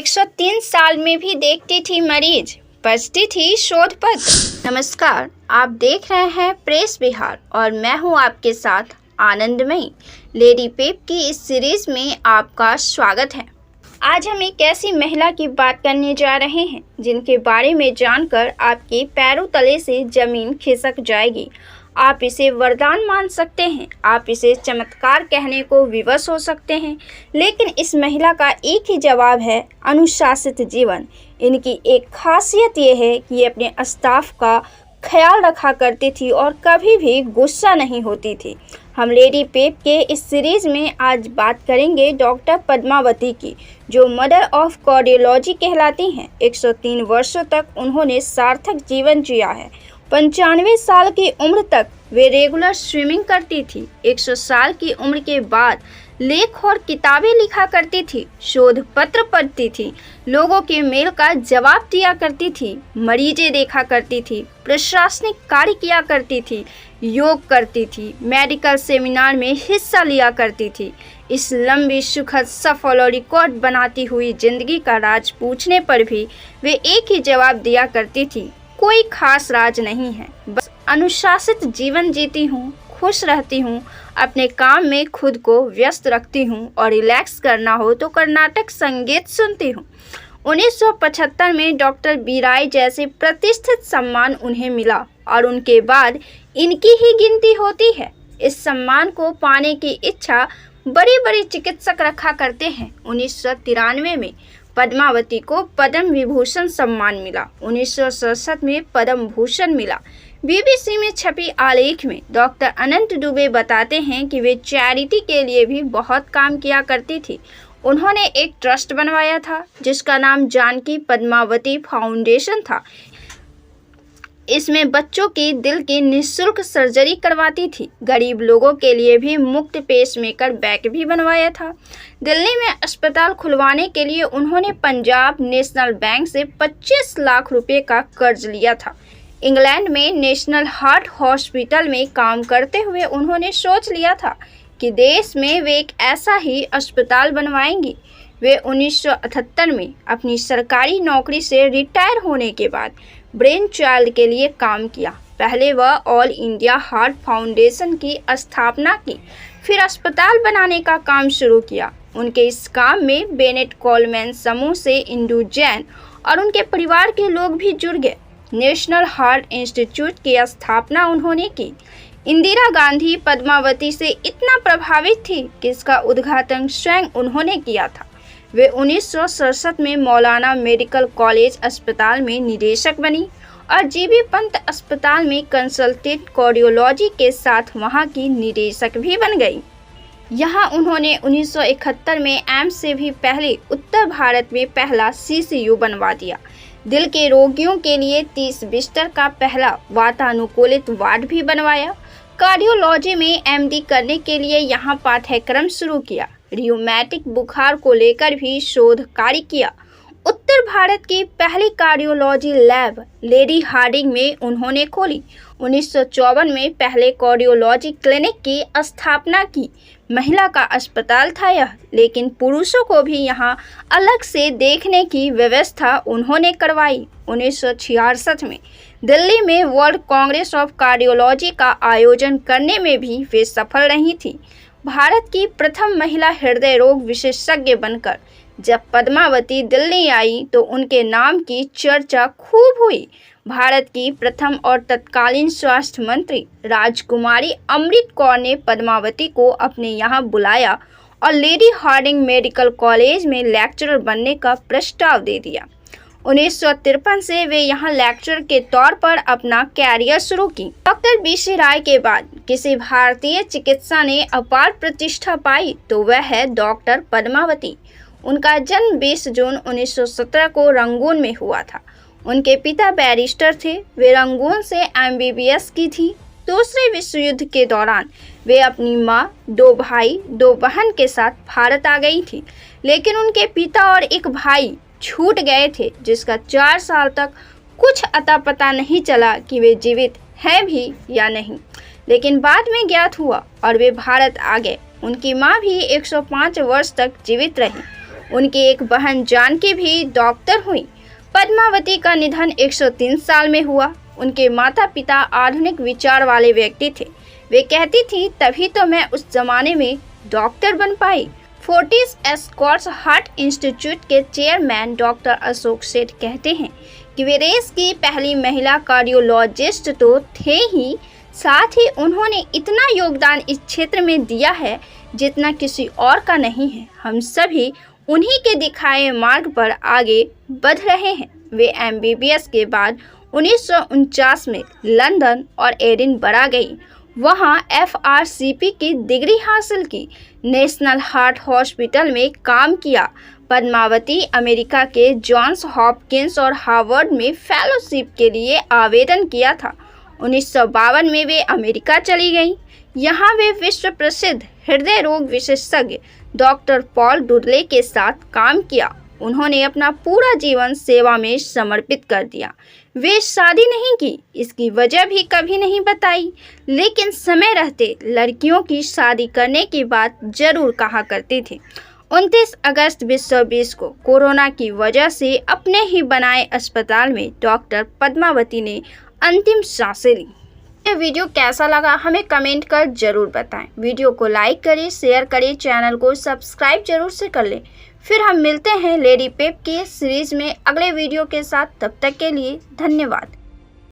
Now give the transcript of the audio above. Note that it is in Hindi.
103 साल में भी देखती थी मरीज, बचती थी शोध पत्र। नमस्कार, आप देख रहे हैं प्रेस बिहार और मैं हूं आपके साथ आनंदमयी। लेडी पेप की इस सीरीज में आपका स्वागत है। आज हम एक ऐसी महिला की बात करने जा रहे हैं जिनके बारे में जानकर आपके पैरों तले से जमीन खिसक जाएगी। आप इसे वरदान मान सकते हैं, आप इसे चमत्कार कहने को विवश हो सकते हैं, लेकिन इस महिला का एक ही जवाब है, अनुशासित जीवन। इनकी एक खासियत ये है कि ये अपने स्टाफ का ख्याल रखा करती थी और कभी भी गुस्सा नहीं होती थी। हम लेडी पेप के इस सीरीज में आज बात करेंगे डॉक्टर पद्मावती की, जो मदर ऑफ कार्डियोलॉजी कहलाती हैं। 103 वर्षों तक उन्होंने सार्थक जीवन जिया है। 95 साल की उम्र तक वे रेगुलर स्विमिंग करती थी। 100 साल की उम्र के बाद लेख और किताबें लिखा करती थी, शोध पत्र पढ़ती थी, लोगों के मेल का जवाब दिया करती थी, मरीजें देखा करती थी, प्रशासनिक कार्य किया करती थी, योग करती थी, मेडिकल सेमिनार में हिस्सा लिया करती थी। इस लंबी, सुखद, सफल और रिकॉर्ड बनाती हुई जिंदगी का राज पूछने पर भी वे एक ही जवाब दिया करती थी, कोई खास राज नहीं है, बस अनुशासित जीवन जीती हूँ, खुश रहती हूँ, अपने काम में खुद को व्यस्त रखती हूँ और रिलैक्स करना हो तो कर्नाटक संगीत सुनती हूँ। 1975 में डॉक्टर बी राय जैसे प्रतिष्ठित सम्मान उन्हें मिला और उनके बाद इनकी ही गिनती होती है। इस सम्मान को पाने की इच्छा बड़े बड़े चिकित्सक रखा करते हैं। 1993 में पद्मावती को पद्म विभूषण सम्मान मिला। 1967 में पद्म भूषण मिला। बीबीसी में छपी आलेख में डॉक्टर अनंत दुबे बताते हैं कि वे चैरिटी के लिए भी बहुत काम किया करती थी। उन्होंने एक ट्रस्ट बनवाया था जिसका नाम जानकी पद्मावती फाउंडेशन था। इसमें बच्चों की दिल की निःशुल्क सर्जरी करवाती थी। गरीब लोगों के लिए भी मुफ्त पेसमेकर बैग भी बनवाया था। दिल्ली में अस्पताल खुलवाने के लिए उन्होंने पंजाब नेशनल बैंक से 25 लाख रुपए का कर्ज लिया था। इंग्लैंड में नेशनल हार्ट हॉस्पिटल में काम करते हुए उन्होंने सोच लिया था कि देश में वे एक ऐसा ही अस्पताल बनवाएंगी। वे 1978 में अपनी सरकारी नौकरी से रिटायर होने के बाद ब्रेन चाइल्ड के लिए काम किया। पहले वह ऑल इंडिया हार्ट फाउंडेशन की स्थापना की, फिर अस्पताल बनाने का काम शुरू किया। उनके इस काम में बेनेट कोलमैन समूह से इंदु जैन और उनके परिवार के लोग भी जुड़ गए। नेशनल हार्ट इंस्टीट्यूट की स्थापना उन्होंने की। इंदिरा गांधी पद्मावती से इतना प्रभावित थी कि इसका उद्घाटन स्वयं उन्होंने किया था। वे 1967 में मौलाना मेडिकल कॉलेज अस्पताल में निदेशक बनी और जीबी पंत अस्पताल में कंसल्टेंट कार्डियोलॉजी के साथ वहां की निदेशक भी बन गई। यहाँ उन्होंने 1971 में एम्स से भी पहले उत्तर भारत में पहला सीसीयू बनवा दिया। दिल के रोगियों के लिए 30 बिस्तर का पहला वातानुकूलित वार्ड भी बनवाया। कार्डियोलॉजी में एमडी करने के लिए यहाँ पाठ्यक्रम शुरू किया। रियूमेटिक बुखार को लेकर भी शोध कार्य किया। उत्तर भारत की पहली कार्डियोलॉजी लैब लेडी हार्डिंग में उन्होंने खोली। 1954 में पहले कार्डियोलॉजी क्लिनिक की स्थापना की। महिला का अस्पताल था यह, लेकिन पुरुषों को भी यहाँ अलग से देखने की व्यवस्था उन्होंने करवाई। 1966 में दिल्ली में वर्ल्ड कांग्रेस ऑफ कार्डियोलॉजी का आयोजन करने में भी वे सफल रही थी। भारत की प्रथम महिला हृदय रोग विशेषज्ञ बनकर जब पद्मावती दिल्ली आई तो उनके नाम की चर्चा खूब हुई। भारत की प्रथम और तत्कालीन स्वास्थ्य मंत्री राजकुमारी अमृत कौर ने पद्मावती को अपने यहाँ बुलाया और लेडी हार्डिंग मेडिकल कॉलेज में लेक्चरर बनने का प्रस्ताव दे दिया। 1953 से वे यहाँ लेक्चरर के तौर पर अपना कैरियर शुरू की। डॉक्टर बी राय के बाद किसी भारतीय चिकित्सा ने अपार प्रतिष्ठा पाई तो वह है डॉक्टर पद्मावती। उनका जन्म 20 जून 1917 को रंगून में हुआ था। उनके पिता बैरिस्टर थे। वे रंगून से MBBS की थी। दूसरे विश्व युद्ध के दौरान वे अपनी माँ, 2 भाई, 2 बहन के साथ भारत आ गई थी, लेकिन उनके पिता और एक भाई छूट गए थे, जिसका 4 साल तक कुछ अता पता नहीं चला कि वे जीवित हैं भी या नहीं। लेकिन बाद में ज्ञात हुआ और वे भारत आ गए। उनकी माँ भी 105 वर्ष तक जीवित रही। उनकी एक बहन जानकी भी डॉक्टर हुई। पद्मावती का निधन 103 साल में हुआ। उनके माता पिता आधुनिक विचार वाले व्यक्ति थे। वे कहती थी तभी तो मैं उस जमाने में डॉक्टर बन पाई। फोर्टिस एस्कॉर्ट्स हार्ट इंस्टीट्यूट के चेयरमैन डॉक्टर अशोक सेठ कहते हैं कि वे देश की पहली महिला कार्डियोलॉजिस्ट तो थे ही, साथ ही उन्होंने इतना योगदान इस क्षेत्र में दिया है जितना किसी और का नहीं है। हम सभी उन्हीं के दिखाए मार्ग पर आगे बढ़ रहे हैं। वे MBBS के बाद 1949 में लंदन और एडिनबरा गई। वहां FRCP की डिग्री हासिल की। नेशनल हार्ट हॉस्पिटल में काम किया। पद्मावती अमेरिका के जॉन्स हॉपकिंस और हार्वर्ड में फेलोशिप के लिए आवेदन किया था। 1952 में वे अमेरिका चली गईं। यहाँ वे विश्व प्रसिद्ध हृदय रोग विशेषज्ञ डॉक्टर पॉल डुडले के साथ काम किया। उन्होंने अपना पूरा जीवन सेवा में समर्पित कर दिया। वे शादी नहीं की, इसकी वजह भी कभी नहीं बताई, लेकिन समय रहते लड़कियों की शादी करने की बात जरूर कहा करती थी। 29 अगस्त 2020 को कोरोना की वजह से अपने ही बनाए अस्पताल में डॉक्टर पद्मावती ने अंतिम सांसें ली। ये वीडियो कैसा लगा हमें कमेंट कर जरूर बताएं। वीडियो को लाइक करें, शेयर करें, चैनल को सब्सक्राइब जरूर से कर लें। फिर हम मिलते हैं लेडी पेप के सीरीज में अगले वीडियो के साथ। तब तक के लिए धन्यवाद।